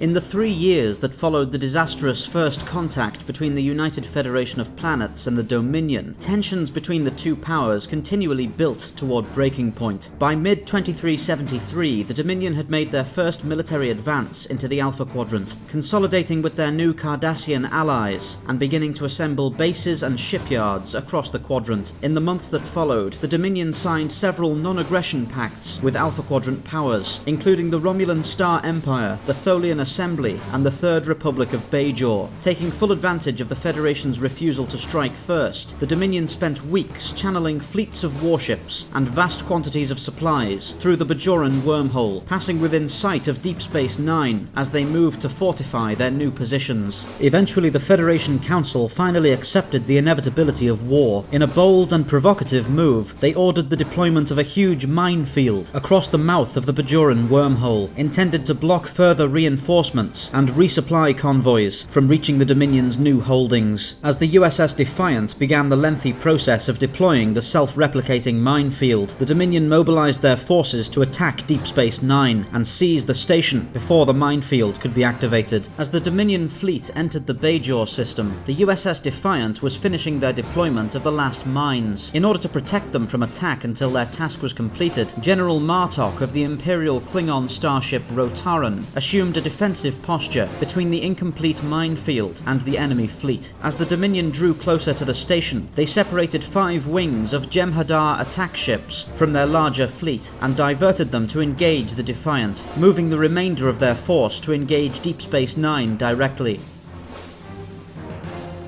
In the 3 years that followed the disastrous first contact between the United Federation of Planets and the Dominion, tensions between the two powers continually built toward breaking point. By mid-2373, the Dominion had made their first military advance into the Alpha Quadrant, consolidating with their new Cardassian allies, and beginning to assemble bases and shipyards across the quadrant. In the months that followed, the Dominion signed several non-aggression pacts with Alpha Quadrant powers, including the Romulan Star Empire, the Tholian Assembly, and the Third Republic of Bajor. Taking full advantage of the Federation's refusal to strike first, the Dominion spent weeks channeling fleets of warships and vast quantities of supplies through the Bajoran wormhole, passing within sight of Deep Space Nine as they moved to fortify their new positions. Eventually, the Federation Council finally accepted the inevitability of war. In a bold and provocative move, they ordered the deployment of a huge minefield across the mouth of the Bajoran wormhole, intended to block further reinforcements and resupply convoys from reaching the Dominion's new holdings. As the USS Defiance began the lengthy process of deploying the self-replicating minefield, the Dominion mobilized their forces to attack Deep Space Nine and seize the station before the minefield could be activated. As the Dominion fleet entered the Bajor system, the USS Defiant was finishing their deployment of the last mines. In order to protect them from attack until their task was completed, General Martok of the Imperial Klingon starship Rotaran assumed a defensive posture between the incomplete minefield and the enemy fleet. As the Dominion drew closer to the station, they separated 5 wings of Jem'Hadar attack ships from their larger fleet and diverted them to engage the Defiant, moving the remainder of their force to engage Deep Space Nine directly.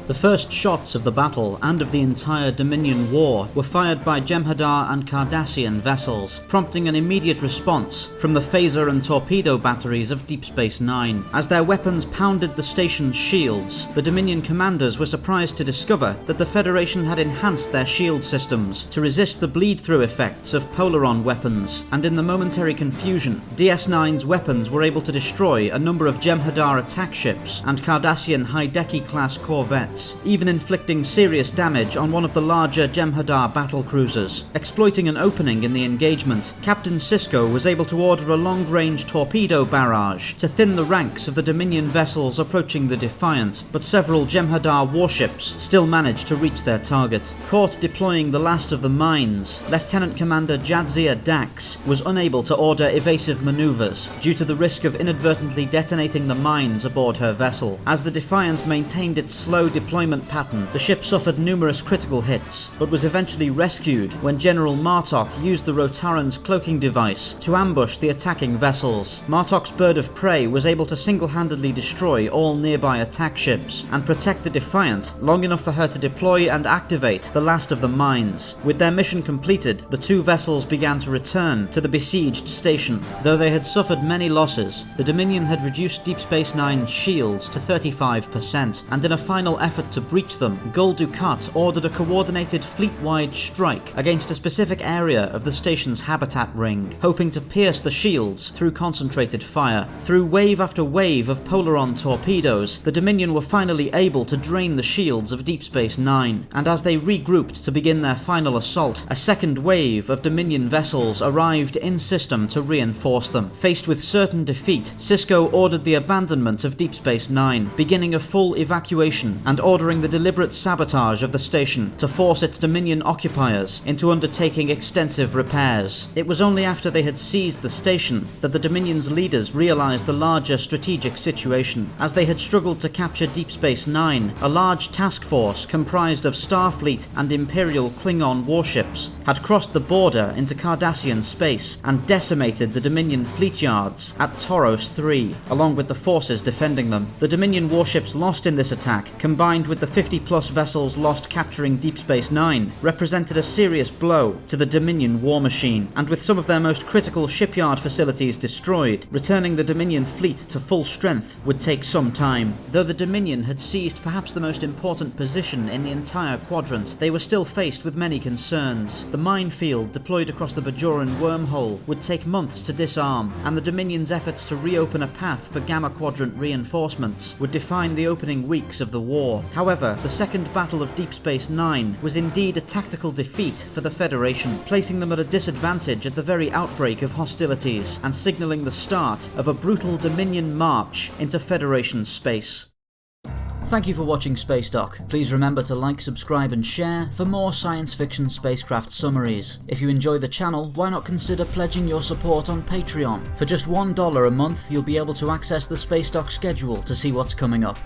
The first shots of the battle and of the entire Dominion war were fired by Jem'Hadar and Cardassian vessels, prompting an immediate response from the phaser and torpedo batteries of Deep Space Nine. As their weapons pounded the station's shields, the Dominion commanders were surprised to discover that the Federation had enhanced their shield systems to resist the bleed-through effects of Polaron weapons, and in the momentary confusion, DS9's weapons were able to destroy a number of Jem'Hadar attack ships and Cardassian Hideki-class corvettes, even inflicting serious damage on one of the larger Jem'Hadar battlecruisers. Exploiting an opening in the engagement, Captain Sisko was able to order a long-range torpedo barrage to thin the ranks of the Dominion vessels approaching the Defiant, but several Jem'Hadar warships still managed to reach their target. Caught deploying the last of the mines, Lieutenant Commander Jadzia Dax was unable to order evasive maneuvers due to the risk of inadvertently detonating the mines aboard her vessel. As the Defiant maintained its slow deployment pattern, the ship suffered numerous critical hits, but was eventually rescued when General Martok used the Rotaran's cloaking device to ambush the attacking vessels. Martok's bird of prey was able to single-handedly destroy all nearby attack ships and protect the Defiant long enough for her to deploy and activate the last of the mines. With their mission completed, the two vessels began to return to the besieged station. Though they had suffered many losses, the Dominion had reduced Deep Space Nine's shields to 35%, and in a final effort to breach them, Gul Dukat ordered a coordinated fleet-wide strike against a specific area of the station's habitat ring, hoping to pierce the shields through concentrated fire. Through wave after wave of Polaron torpedoes, the Dominion were finally able to drain the shields of Deep Space Nine, and as they regrouped to begin their final assault, a second wave of Dominion vessels arrived in system to reinforce them. Faced with certain defeat, Sisko ordered the abandonment of Deep Space Nine, beginning a full evacuation and ordering the deliberate sabotage of the station to force its Dominion occupiers into undertaking extensive repairs. It was only after they had seized the station that the Dominion's leaders realized the larger strategic situation. As they had struggled to capture Deep Space Nine, a large task force comprised of Starfleet and Imperial Klingon warships had crossed the border into Cardassian space and decimated the Dominion fleet yards at Toros 3, along with the forces defending them. The Dominion warships lost in this attack, combined with the 50-plus vessels lost capturing Deep Space Nine, represented a serious blow to the Dominion war machine, and with some of their most critical shipyard facilities destroyed, returning the Dominion fleet to full strength would take some time. Though the Dominion had seized perhaps the most important position in the entire quadrant, they were still faced with many concerns. The minefield deployed across the Bajoran wormhole would take months to disarm, and the Dominion's efforts to reopen a path for Gamma Quadrant reinforcements would define the opening weeks of the war. However, the Second Battle of Deep Space Nine was indeed a tactical defeat for the Federation, placing them at a disadvantage at the very outbreak of hostilities, and signalling the start of a brutal Dominion march into Federation space. Thank you for watching Spacedock. Please remember to like, subscribe and share for more science fiction spacecraft summaries. If you enjoy the channel, why not consider pledging your support on Patreon? For just $1 a month, you'll be able to access the Spacedock schedule to see what's coming up.